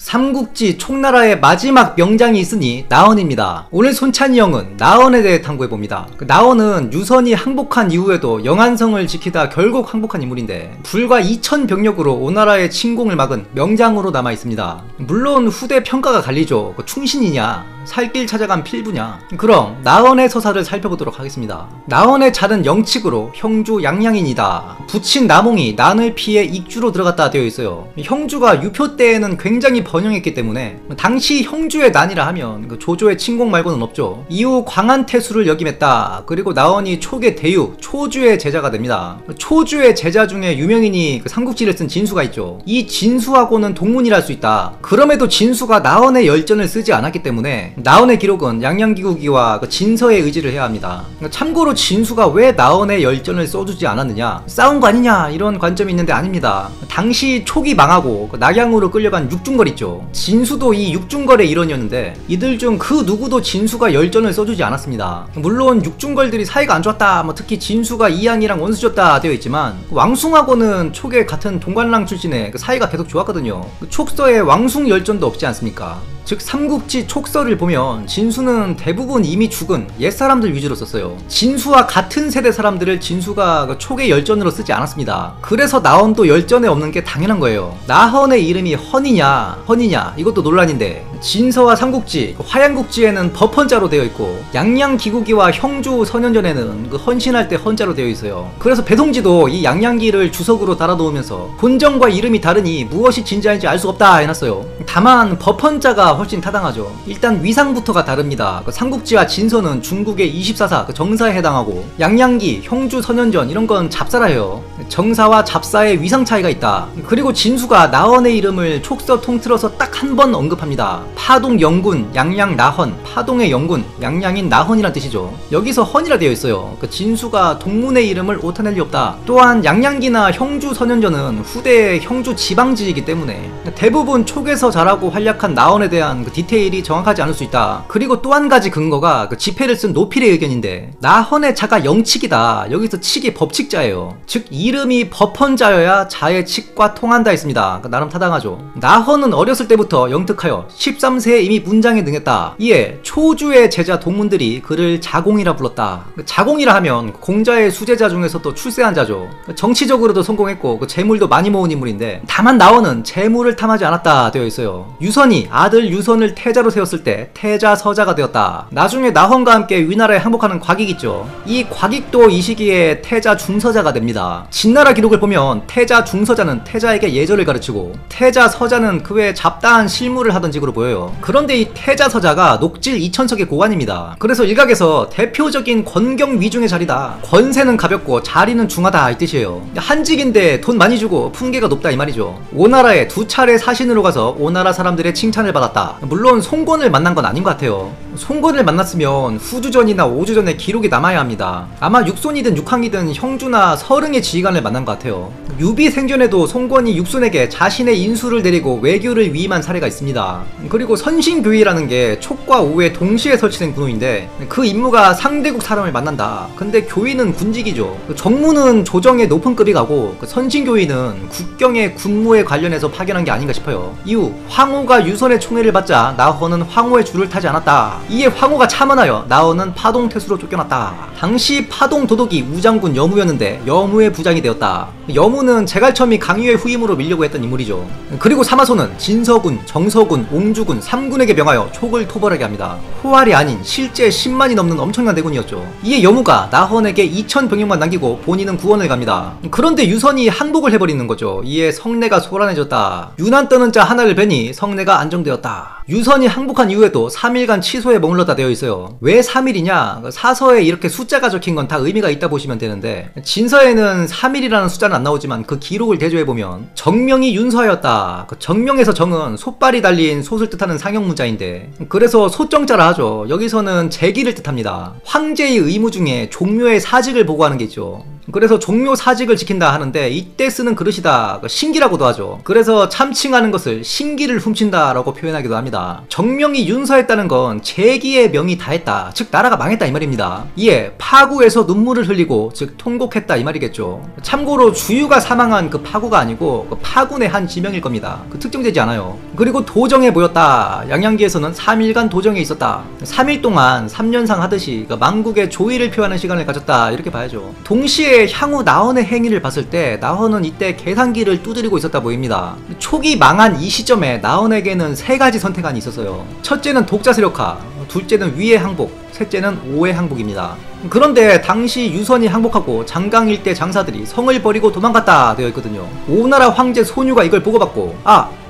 삼국지 총나라의 마지막 명장이 있으니 나헌입니다. 오늘 손찬이 형은 나헌에 대해 탐구해봅니다. 나헌은 유선이 항복한 이후에도 영안성을 지키다 결국 항복한 인물인데 불과 2000병력으로 오나라의 침공을 막은 명장으로 남아있습니다. 물론 후대 평가가 갈리죠. 충신이냐 살길 찾아간 필부냐. 그럼 나헌의 서사를 살펴보도록 하겠습니다. 나헌의 자는 영칙으로 형주 양양인이다. 부친 나몽이 난을 피해 익주로 들어갔다 되어 있어요. 형주가 유표 때에는 굉장히 번영했기 때문에 당시 형주의 난이라 하면 조조의 침공 말고는 없죠. 이후 광안태수를 역임했다. 그리고 나헌이 초계 대유 초주의 제자가 됩니다. 초주의 제자 중에 유명인이 삼국지를 쓴 진수가 있죠. 이 진수하고는 동문이랄 수 있다. 그럼에도 진수가 나헌의 열전을 쓰지 않았기 때문에 나헌의 기록은 양양기국이와 진서에 의지를 해야 합니다. 참고로 진수가 왜 나헌의 열전을 써주지 않았느냐, 싸운 거 아니냐 이런 관점이 있는데 아닙니다. 당시 촉이 망하고 낙양으로 끌려간 육중걸 있죠. 진수도 이 육중걸의 일원이었는데 이들 중 그 누구도 진수가 열전을 써주지 않았습니다. 물론 육중걸들이 사이가 안 좋았다, 특히 진수가 이양이랑 원수졌다 되어 있지만 왕숭하고는 촉의 같은 동관랑 출신의 사이가 계속 좋았거든요. 촉서에 왕숭 열전도 없지 않습니까? 즉 삼국지 촉서를 보면 진수는 대부분 이미 죽은 옛사람들 위주로 썼어요. 진수와 같은 세대 사람들을 진수가 촉의 열전으로 쓰지 않았습니다. 그래서 나헌도 열전에 없는 게 당연한 거예요. 나헌의 이름이 헌이냐 헌이냐 이것도 논란인데 진서와 삼국지, 화양국지에는 법헌자로 되어 있고 양양기국이와 형주 선현전에는 헌신할 때 헌자로 되어 있어요. 그래서 배동지도 이 양양기를 주석으로 달아놓으면서 본정과 이름이 다르니 무엇이 진짜인지 알 수 없다 해놨어요. 다만 법헌자가 훨씬 타당하죠. 일단 위상부터가 다릅니다. 삼국지와 진서는 중국의 24사 정사에 해당하고 양양기, 형주, 선현전 이런 건 잡사라예요. 정사와 잡사의 위상 차이가 있다. 그리고 진수가 나헌의 이름을 촉서 통틀어서 딱 한 번 언급합니다. 파동 영군, 양양 나헌, 파동의 영군, 양양인 나헌이란 뜻이죠. 여기서 헌이라 되어 있어요. 진수가 동문의 이름을 오타낼 리 없다. 또한 양양기나 형주, 선현전은 후대의 형주 지방지이기 때문에 대부분 촉에서 자라고 활약한 나헌에 대한 디테일이 정확하지 않을 수 있다. 그리고 또 한 가지 근거가 지패를 쓴 노필의 의견인데 나헌의 자가 영칙이다. 여기서 칙이 법칙자예요. 즉 이름이 법헌자여야 자의 칙과 통한다 했습니다. 나름 타당하죠. 나헌은 어렸을 때부터 영특하여 13세에 이미 문장에 능했다. 이에 초주의 제자 동문들이 그를 자공이라 불렀다. 자공이라 하면 공자의 수제자 중에서도 출세한 자죠. 정치적으로도 성공했고 재물도 많이 모은 인물인데 다만 나헌은 재물을 탐하지 않았다 되어 있어요. 유선이 아들 유선을 태자로 세웠을 때 태자서자가 되었다. 나중에 나헌과 함께 위나라에 항복하는 곽익 있죠. 이 곽익도 이 시기에 태자 중서자가 됩니다. 진나라 기록을 보면 태자 중서자는 태자에게 예절을 가르치고 태자 서자는 그 외에 잡다한 실무를 하던 직으로 보여요. 그런데 이 태자 서자가 녹질 2000석의 고관입니다. 그래서 일각에서 대표적인 권경 위중의 자리다. 권세는 가볍고 자리는 중하다 이 뜻이에요. 한직인데 돈 많이 주고 품계가 높다 이 말이죠. 오나라에 2차례 사신으로 가서 오나라 사람들의 칭찬을 받았다. 물론 송권을 만난 건 아닌 것 같아요. 송권을 만났으면 후주전이나 오주전에 기록이 남아야 합니다. 아마 육손이든 육항이든 형주나 서릉의 지휘관을 만난 것 같아요. 유비 생전에도 송권이 육손에게 자신의 인수를 데리고 외교를 위임한 사례가 있습니다. 그리고 선신교위라는 게 촉과 오에 동시에 설치된 군호인데 그 임무가 상대국 사람을 만난다. 근데 교위는 군직이죠. 정무는 조정의 높은 급이 가고 선신교위는 국경의 군무에 관련해서 파견한 게 아닌가 싶어요. 이후 황후가 유선의 총애를 받자 나헌은 황후의 줄을 타지 않았다. 이에 황후가 참언하여 나헌은 파동태수로 쫓겨났다. 당시 파동 도독이 우장군 여무였는데 여무의 부장이 되었다. 여무는 제갈첨이 강유의 후임으로 밀려고 했던 인물이죠. 그리고 사마소는 진서군, 정서군, 옹주군 3군에게 명하여 촉을 토벌하게 합니다. 호활이 아닌 실제 10만이 넘는 엄청난 대군이었죠. 이에 여무가 나헌에게 2000병력만 남기고 본인은 구원을 갑니다. 그런데 유선이 항복을 해버리는 거죠. 이에 성내가 소란해졌다. 유난 떠는 자 하나를 뵈니 성내가 안정되었다. 유선이 항복한 이후에도 3일간 치소에 머물렀다 되어 있어요. 왜 3일이냐? 사서에 이렇게 숫자가 적힌 건 다 의미가 있다 보시면 되는데 진서에는 3일이라는 숫자는 안 나오지만 그 기록을 대조해보면 정명이 윤서하였다. 정명에서 정은 솥발이 달린 솥을 뜻하는 상형문자인데 그래서 솥정자라 하죠. 여기서는 제기를 뜻합니다. 황제의 의무 중에 종묘의 사직을 보고하는 게 있죠. 그래서 종묘 사직을 지킨다 하는데 이때 쓰는 그릇이다 신기라고도 하죠. 그래서 참칭하는 것을 신기를 훔친다 라고 표현하기도 합니다. 정명이 윤서했다는 건 재기의 명이 다했다, 즉 나라가 망했다 이 말입니다. 이에 파구에서 눈물을 흘리고 즉 통곡했다 이 말이겠죠. 참고로 주유가 사망한 그 파구가 아니고 그 파군의 한 지명일 겁니다. 그 특정되지 않아요. 그리고 도정에 모였다. 양양기에서는 3일간 도정에 있었다. 3일 동안 3년상 하듯이 그 망국의 조의를 표하는 시간을 가졌다 이렇게 봐야죠. 동시에 향후 나헌의 행위를 봤을 때 나헌은 이때 계산기를 두드리고 있었다 보입니다. 초기 망한 이 시점에 나헌에게는 세 가지 선택안이 있었어요. 첫째는 독자 세력화, 둘째는 위의 항복, 셋째는 오의 항복입니다. 그런데 당시 유선이 항복하고 장강 일대 장사들이 성을 버리고 도망갔다 되어 있거든요. 오나라 황제 손유가 이걸 보고받고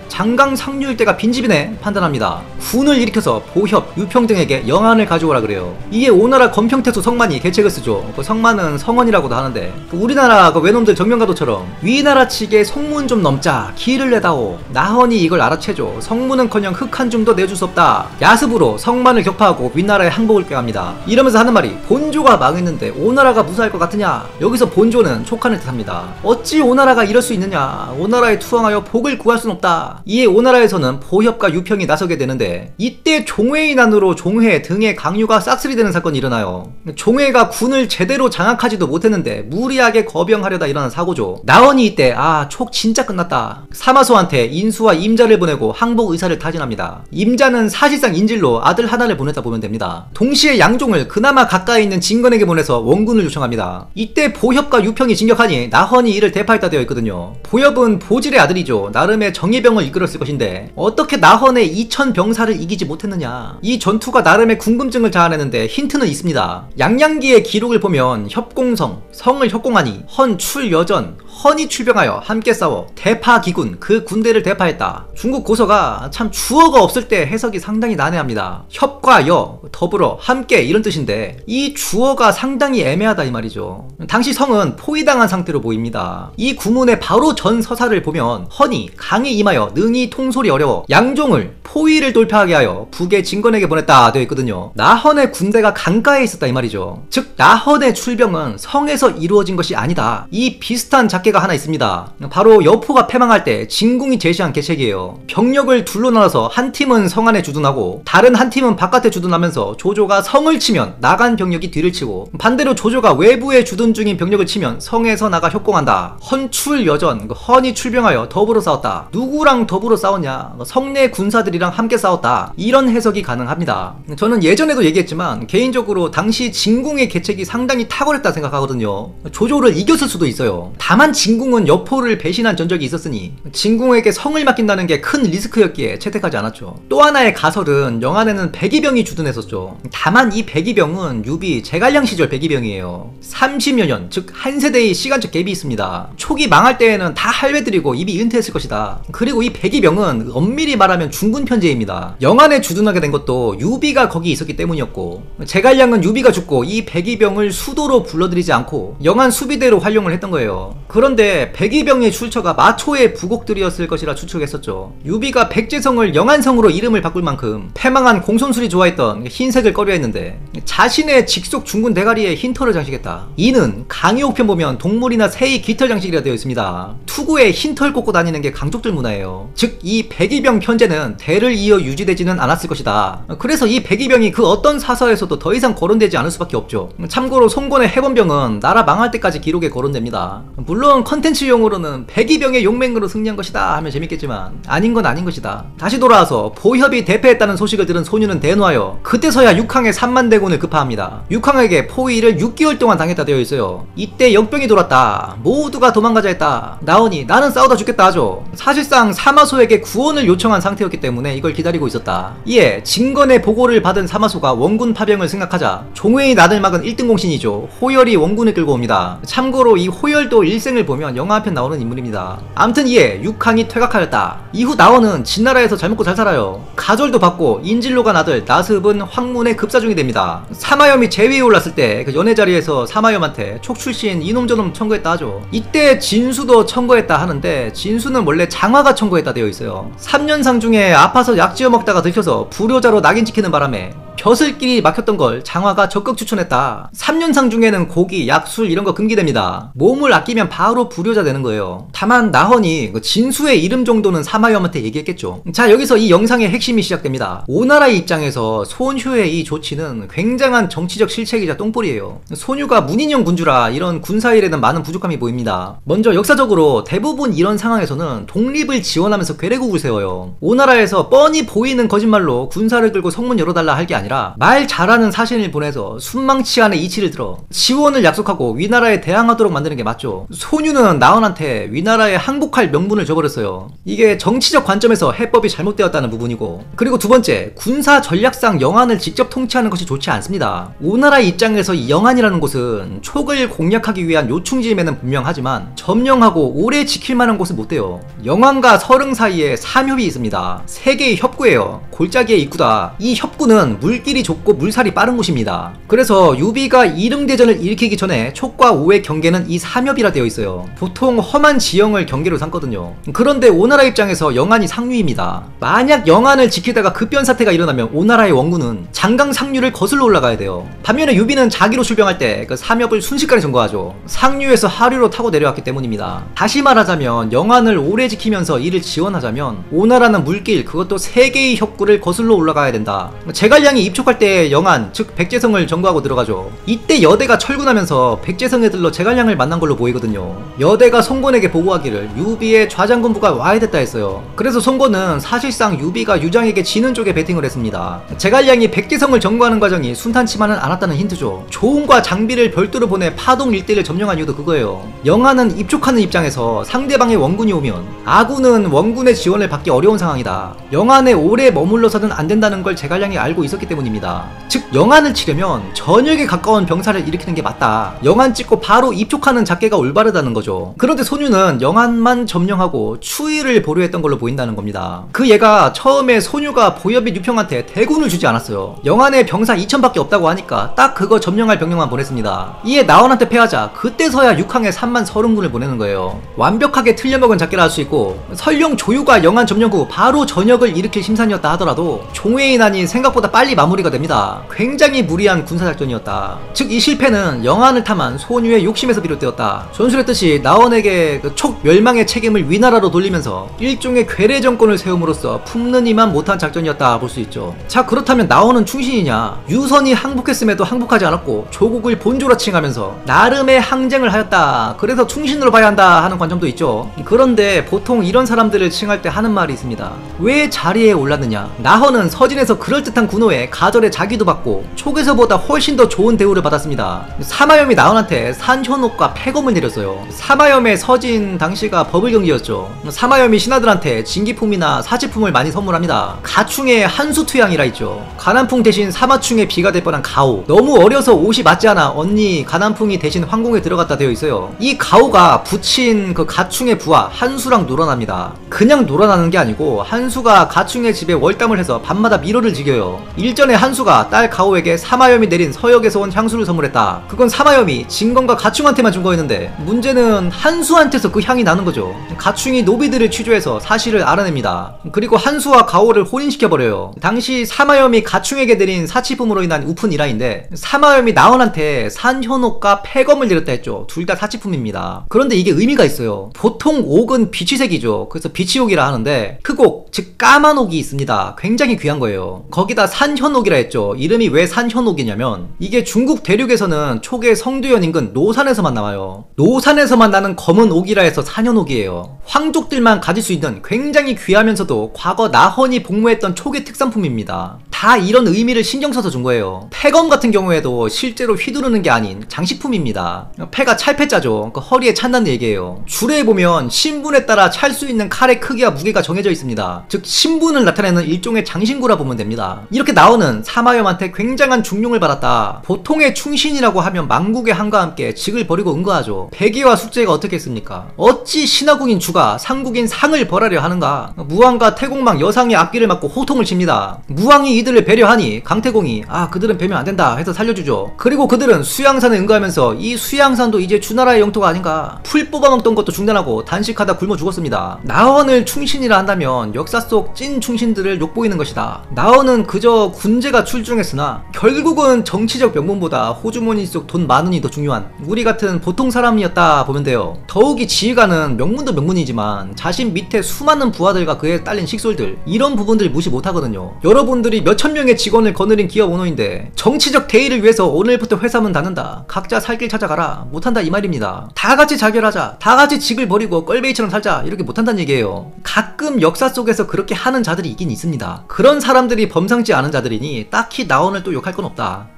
장강 상류 일대가 빈집이네 판단합니다. 군을 일으켜서 보협, 유평 등에게 영안을 가져오라 그래요. 이에 오나라 건평태수 성만이 계책을 쓰죠. 그 성만은 성원이라고도 하는데 우리나라 그 외놈들 정명가도처럼 위나라 측에 성문 좀 넘자 기를 내다오. 나헌이 이걸 알아채죠. 성문은커녕 흙 한 줌도 내줄 수 없다. 야습으로 성만을 격파하고 위나라에 항복을 꾀합니다. 이러면서 하는 말이 본조가 망했는데 오나라가 무사할 것 같으냐. 여기서 본조는 촉한을 뜻합니다. 어찌 오나라가 이럴 수 있느냐. 오나라에 투항하여 복을 구할 순 없다. 이에 오나라에서는 보협과 유평이 나서게 되는데 이때 종회의 난으로 종회 등의 강요가 싹쓸이 되는 사건이 일어나요. 종회가 군을 제대로 장악하지도 못했는데 무리하게 거병하려다 일어난 사고죠. 나헌이 이때 촉 진짜 끝났다. 사마소한테 인수와 임자를 보내고 항복 의사를 타진합니다. 임자는 사실상 인질로 아들 하나를 보냈다 보면 됩니다. 동시에 양종을 그나마 가까이 있는 진건에게 보내서 원군을 요청합니다. 이때 보협과 유평이 진격하니 나헌이 이를 대파했다 되어 있거든요. 보협은 보질의 아들이죠. 나름의 정예병을 이끌었을 것인데 어떻게 나헌의 2000 병사를 이기지 못했느냐. 이 전투가 나름의 궁금증을 자아내는데 힌트는 있습니다. 양양기의 기록을 보면 협공성, 성을 협공하니 헌출여전, 헌이 출병하여 함께 싸워 대파기군, 그 군대를 대파했다. 중국 고서가 참 주어가 없을 때 해석이 상당히 난해합니다. 협과 여, 더불어, 함께 이런 뜻인데 이 주어가 상당히 애매하다 이 말이죠. 당시 성은 포위당한 상태로 보입니다. 이 구문의 바로 전 서사를 보면 헌이 강에 임하여 능히 통솔이 어려워 양종을 포위를 돌파하게 하여 북의 진건에게 보냈다 되어 있거든요. 나헌의 군대가 강가에 있었다 이 말이죠. 즉 나헌의 출병은 성에서 이루어진 것이 아니다. 이 비슷한 작계가 하나 있습니다. 바로 여포가 패망할 때 진궁이 제시한 계책이에요. 병력을 둘로 나눠서 한 팀은 성 안에 주둔하고 다른 한 팀은 바깥에 주둔하면서 조조가 성을 치면 나간 병력이 뒤를 치고 반대로 조조가 외부에 주둔 중인 병력을 치면 성에서 나가 협공한다. 헌출여전, 헌이 출병하여 더불어 싸웠다. 누구랑 더불어 싸웠냐? 성내 군사들이랑 함께 싸웠다. 이런 해석이 가능합니다. 저는 예전에도 얘기했지만 개인적으로 당시 진궁의 계책이 상당히 탁월했다 생각하거든요. 조조를 이겼을 수도 있어요. 다만 진궁은 여포를 배신한 전적이 있었으니 진궁에게 성을 맡긴다는 게 큰 리스크였기에 채택하지 않았죠. 또 하나의 가설은 영안에는 백이병이 주둔했었죠. 다만 이 백이병은 유비 제갈량 시절 백이병이에요. 30여 년, 즉 한 세대의 시간적 갭이 있습니다. 초기 망할 때에는 다 할배들이고 이미 은퇴했을 것이다. 그리고 이 백이병은 엄밀히 말하면 중군 편제입니다. 영안에 주둔하게 된 것도 유비가 거기 있었기 때문이었고 제갈량은 유비가 죽고 이 백이병을 수도로 불러들이지 않고 영안 수비대로 활용을 했던 거예요. 그런데 백이병의 출처가 마초의 부곡들이었을 것이라 추측했었죠. 유비가 백제성을 영안성으로 이름을 바꿀 만큼 패망한 공손술이 좋아했던 흰색을 꺼려했는데 자신의 직속 중군 대가리에 흰털을 장식했다. 이는 강의옥편 보면 동물이나 새의 깃털 장식이라 되어 있습니다. 투구에 흰털 꽂고 다니는 게 강족들 문화예요. 즉 이 백이병 편제는 대를 이어 유지되지는 않았을 것이다. 그래서 이 백이병이 그 어떤 사서에서도 더 이상 거론되지 않을 수밖에 없죠. 참고로 송건의 해본병은 나라 망할 때까지 기록에 거론됩니다. 물론 컨텐츠용으로는 백이병의 용맹으로 승리한 것이다 하면 재밌겠지만 아닌 건 아닌 것이다. 다시 돌아와서 보협이 대패했다는 소식을 들은 소유는 대노하여 그때서야 육항의 3만 대군을 급파합니다. 육항에게 포위를 6개월 동안 당했다 되어 있어요. 이때 역병이 돌았다. 모두가 도망가자 했다. 나헌이 나는 싸우다 죽겠다 하죠. 사실상 사마소에게 구원을 요청한 상태였기 때문에 이걸 기다리고 있었다. 이에 진건의 보고를 받은 사마소가 원군 파병을 생각하자 종회의 난을 막은 1등 공신이죠. 호열이 원군을 끌고 옵니다. 참고로 이 호열도 일생을 보면 영화 한 편 나오는 인물입니다. 암튼 이에 육항이 퇴각하였다. 이후 나원은 진나라에서 잘 먹고 잘 살아요. 가절도 받고 인질로 간 아들 나습은 황문에 급사중이 됩니다. 사마염이 제위에 올랐을 때 그 연애 자리에서 사마염한테 촉출신 이놈저놈 청구했다 하죠. 이때 진수도 청구했다 하는데 진수는 원래 장화가 청구했다 되어 있어요. 3년상 중에 아파서 약지어 먹다가 들켜서 불효자로 낙인 찍히는 바람에 벼슬길이 막혔던 걸 장화가 적극 추천했다. 3년상 중에는 고기, 약, 술 이런 거 금기됩니다. 몸을 아끼면 바로 불효자 되는 거예요. 다만 나헌이 진수의 이름 정도는 사마염한테 얘기했겠죠. 자, 여기서 이 영상의 핵심이 시작됩니다. 오나라의 입장에서 손휴의 이 조치는 굉장한 정치적 실책이자 똥볼이에요. 손휴가 문인영 군주라 이런 군사 일에는 많은 부족함이 보입니다. 먼저 역사적으로 대부분 이런 상황에서는 독립을 지원하면서 괴뢰국을 세워요. 오나라에서 뻔히 보이는 거짓말로 군사를 끌고 성문 열어달라 할 게 아니라 말 잘하는 사신을 보내서 순망치 안에 이치를 들어 지원을 약속하고 위나라에 대항하도록 만드는 게 맞죠. 손휴는 나헌한테 위나라에 항복할 명분을 줘버렸어요. 이게 정치적 관점에서 해법이 잘못되었다는 부분이고, 그리고 두 번째, 군사 전략상 영안을 직접 통치하는 것이 좋지 않습니다. 오나라의 입장에서 이 영안이라는 곳은 촉을 공략하기 위한 요충지임에는 분명하지만 점령하고 오래 지킬 만한 곳은 못 돼요. 영안과 서릉 사이에 삼협이 있습니다. 세 개의 협구예요. 골짜기의 입구다. 이 협구는 물길이 좁고 물살이 빠른 곳입니다. 그래서 유비가 이릉대전을 일으키기 전에 촉과 오의 경계는 이 삼협이라 되어 있어요. 보통 험한 지형을 경계로 삼거든요. 그런데 오나라 입장에서 영안이 상류입니다. 만약 영안을 지키다가 급변 사태가 일어나면 오나라의 원군은 장강 상류를 거슬러 올라가야 돼요. 반면에 유비는 자기로 출병할 때 그 삼협을 순식간에 점거하죠. 상류에서 하류로 타고 내려왔기 때문입니다. 다시 말하자면 영안을 오래 지키면서 이를 지원하자면 오나라는 물길, 그것도 세 개의 협구를 거슬러 올라가야 된다. 제갈량이 입촉할 때 영안, 즉 백제성을 점거하고 들어가죠. 이때 여대가 철군하면서 백제성에 들러 제갈량을 만난 걸로 보이거든요. 여대가 송곤에게 보고하기를 유비의 좌장군부가 와야 됐다 했어요. 그래서 송곤은 사실상 유비가 유장에게 지는 쪽에 베팅을 했습니다. 제갈량이 백제성을 점거하는 과정이 순탄치만은 않았다는 힌트죠. 조은과 장비를 별도로 보내 파동 일대를 점령한 이유도 그거예요. 영안은 입촉하는 입장에서 상대방의 원군이 오면 아군은 원군의 지원을 받기 어려운 상황이다. 영안에 오래 머물러서는 안 된다는 걸 제갈량이 알고 있었기 때문입니다. 즉 영안을 치려면 전역에 가까운 병사를 일으키는 게 맞다. 영안 찍고 바로 입촉하는 작계가 올바르다는 거죠. 그런데 손휴는 영안만 점령하고 추위를 보류했던 걸로 보인다는 겁니다. 그 얘가 처음에 손휴가 보엽이 유평한테 대군을 주지 않았어요. 영안에 병사 2000밖에 없다고 하니까 딱 그거 점령할 병력만 보냈습니다. 이에 나헌한테 패하자 그때서야 육항에 3만 30군을 보내는 거예요. 완벽하게 틀려먹은 작계라 할 수 있고, 설령 조유가 영안 점령 후 바로 전역을 일으킬 심산이었다 하더라도 종회의난이 생각보다 빨리 마무리가 됩니다. 굉장히 무리한 군사작전이었다. 즉 이 실패는 영안을 탐한 손휴의 욕심에서 비롯되었다. 전술했듯이 나헌에게 그 촉 멸망의 책임을 위나라로 돌리면서 일종의 괴뢰 정권을 세움으로써 품는 이만 못한 작전이었다 볼 수 있죠. 자, 그렇다면 나헌은 충신이냐? 유선이 항복했음에도 항복하지 않았고 조국을 본조로 칭하면서 나름의 항쟁을 하였다. 그래서 충신으로 봐야 한다 하는 관점도 있죠. 그런데 보통 이런 사람들을 칭할 때 하는 말이 있습니다. 왜 자리에 올랐느냐? 나헌은 서진에서 그럴듯한 군호에 가절에 자기도 받고 촉에서보다 훨씬 더 좋은 대우를 받았습니다. 사마염이 나헌한테 산현옥과 폐검을 내렸어요. 사마염의 서진 당시가 버블경기였죠. 사마염이 신하들한테 진기품이나 사치품을 많이 선물합니다. 가충의 한수투양이라 있죠. 가난풍 대신 사마충의 비가 될 뻔한 가오. 너무 어려서 옷이 맞지 않아 언니 가난풍이 대신 황궁에 들어갔다 되어 있어요. 이 가오가 부친 그 가충의 부하 한수랑 놀아납니다. 그냥 놀아나는 게 아니고 한수가 가충의 집에 월담을 해서 밤마다 미로를 지겨요. 일전에 한수가 딸 가오에게 사마염이 내린 서역에서 온 향수를 선물했다. 그건 사마염이 진건과 가충한테만 준 거였는데 문제는 한수한테서 그 향이 나는 거죠. 가충이 노비들을 취조해서 사실을 알아냅니다. 그리고 한수와 가오를 혼인시켜버려요. 당시 사마염이 가충에게 내린 사치품으로 인한 우픈 일화인데 사마염이 나헌한테 산현옥과 폐검을 내렸다 했죠. 둘 다 사치품입니다. 그런데 이게 의미가 있어요. 보통 옥은 비취색이죠. 그래서 비취옥이라 하는데 흑옥, 즉 까만 옥이 있습니다. 굉장히 귀한 거예요. 거기다 산현옥이라 했죠. 이름이 왜 산현옥이냐면 이게 중국 대륙에서는 촉의 성두현 인근 노산에서만 나와요. 노산에서만 나는 검은 옥이라 해서 산현옥이에요. 황족들만 가질 수 있는 굉장히 귀하면서도 과거 나헌이 복무했던 촉의 특산품입니다. 다 이런 의미를 신경 써서 준 거예요. 폐검 같은 경우에도 실제로 휘두르는 게 아닌 장식품입니다. 폐가 찰폐자죠. 그 허리에 찬다는 얘기예요. 주례에 보면 신분에 따라 찰 수 있는 칼의 크기와 무게가 정해져 있습니다. 즉 신분을 나타내는 일종의 장신구라 보면 됩니다. 이렇게 나오는 사마염한테 굉장한 중용을 받았다. 보통의 충신이라고 하면 망국의 한과 함께 직을 버리고 응거하죠. 백의와 숙제가 어떻게 했습니까? 어찌 신하국인 주가 상국인 상을 벌하려 하는가? 무왕과 태공망 여상의 앞길을 막고 호통을 칩니다. 무왕이 이들을 배려하니 강태공이 그들은 배면 안된다 해서 살려주죠. 그리고 그들은 수양산에 응거하면서 이 수양산도 이제 주나라의 영토가 아닌가, 풀 뽑아먹던 것도 중단하고 단식하다 굶어 죽었습니다. 나원을 충신이라 한다면 역사 속 찐 충신들을 욕보이는 것이다. 나원은 그저 군제가 출중했으나 결국은 정치적 명분보다 호주머니 속 돈 많으니 더 중요한 우리 같은 보통 사람이었다 보면 돼요. 더욱이 지휘관은 명문도 명문이지만 자신 밑에 수많은 부하들과 그에 딸린 식솔들, 이런 부분들 무시 못하거든요. 여러분들이 몇천 명의 직원을 거느린 기업 오너인데 정치적 대의를 위해서 오늘부터 회사 문 닫는다, 각자 살 길 찾아가라, 못한다 이 말입니다. 다같이 자결하자, 다같이 직을 버리고 껄베이처럼 살자, 이렇게 못한다는 얘기예요. 가끔 역사 속에서 그렇게 하는 자들이 있긴 있습니다. 그런 사람들이 범상치 않은 자들이니 딱히 나원을 또 욕할 건 없다.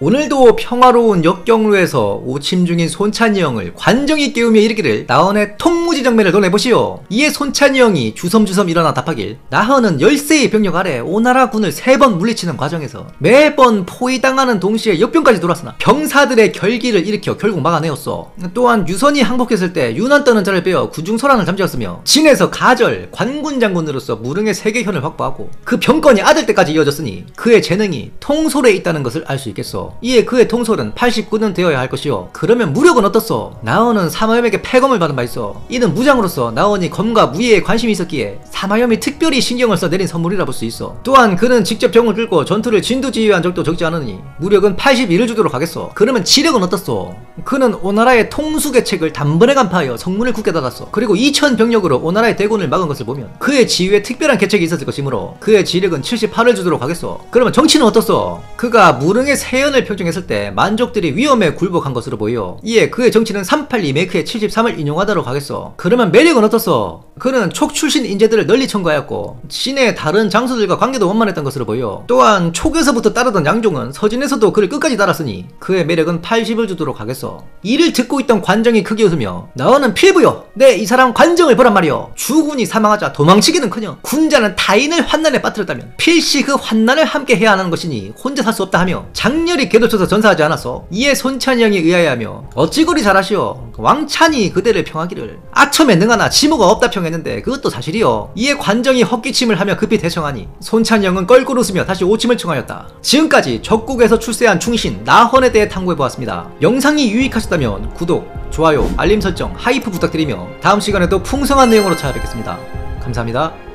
오늘도 평화로운 역경루에서 오침 중인 손찬이 형을 관정이 깨우며 이르기를 나헌의 통무지정매를 논해보시오. 이에 손찬이 형이 주섬주섬 일어나 답하길, 나헌은 10세의 병력 아래 오나라 군을 3번 물리치는 과정에서 매번 포위당하는 동시에 역병까지 돌았으나 병사들의 결기를 일으켜 결국 막아내었어. 또한 유선이 항복했을 때 유난 떠는 자를 빼어 군중소란을 잠재웠으며 진에서 가절 관군 장군으로서 무릉의 세계현을 확보하고 그 병권이 아들 때까지 이어졌으니 그의 재능이 통솔에 있다는 것을 알 수 있겠어. 이에 그의 통솔은 89년 되어야 할 것이요. 그러면 무력은 어떻소? 나헌은 사마염에게 패검을 받은 바 있어. 이는 무장으로서 나헌이 검과 무예에 관심이 있었기에 사마염이 특별히 신경을 써 내린 선물이라 볼 수 있어. 또한 그는 직접 병을 끌고 전투를 진두지휘한 적도 적지 않으니 무력은 81을 주도록 하겠소. 그러면 지력은 어떻소? 그는 오나라의 통수계책을 단번에 간파하여 성문을 굳게 닫았어. 그리고 2000 병력으로 오나라의 대군을 막은 것을 보면 그의 지휘에 특별한 계책이 있었을 것이므로 그의 지력은 78을 주도록 하겠소. 그러면 정치는 어떻소? 그가 무릉의 세연을 평정했을 때 만족들이 위험에 굴복한 것으로 보여. 이에 그의 정치는 382 메이크의 73을 인용하도록 하겠소. 그러면 매력은 어떻소? 그는 촉 출신 인재들을 널리 첨가하였고 진의 다른 장수들과 관계도 원만했던 것으로 보여. 또한 촉에서부터 따르던 양종은 서진에서도 그를 끝까지 따랐으니 그의 매력은 80을 주도록 하겠소. 이를 듣고 있던 관정이 크게 웃으며, 나헌은 필부요, 네 이 사람 관정을 보란 말이오. 주군이 사망하자 도망치기는커녕 군자는 타인을 환난에 빠뜨렸다면 필시 그 환난을 함께 해야 하는 것이니 혼자 살 수 없다 하며 장렬히 궤도쳐서 전사하지 않았어. 이에 손찬이 형이 의아해하며, 어찌 그리 잘하시오. 왕찬이 그대를 평하기를 아첨에 능하나 지모가 없다 평했는데 그것도 사실이요. 이에 관정이 헛기침을 하며 급히 대청하니 손찬이 형은 껄껄 웃으며 다시 오침을 청하였다. 지금까지 적국에서 출세한 충신 나헌에 대해 탐구해보았습니다. 영상이 유익하셨다면 구독, 좋아요, 알림 설정, 하이프 부탁드리며 다음 시간에도 풍성한 내용으로 찾아뵙겠습니다. 감사합니다.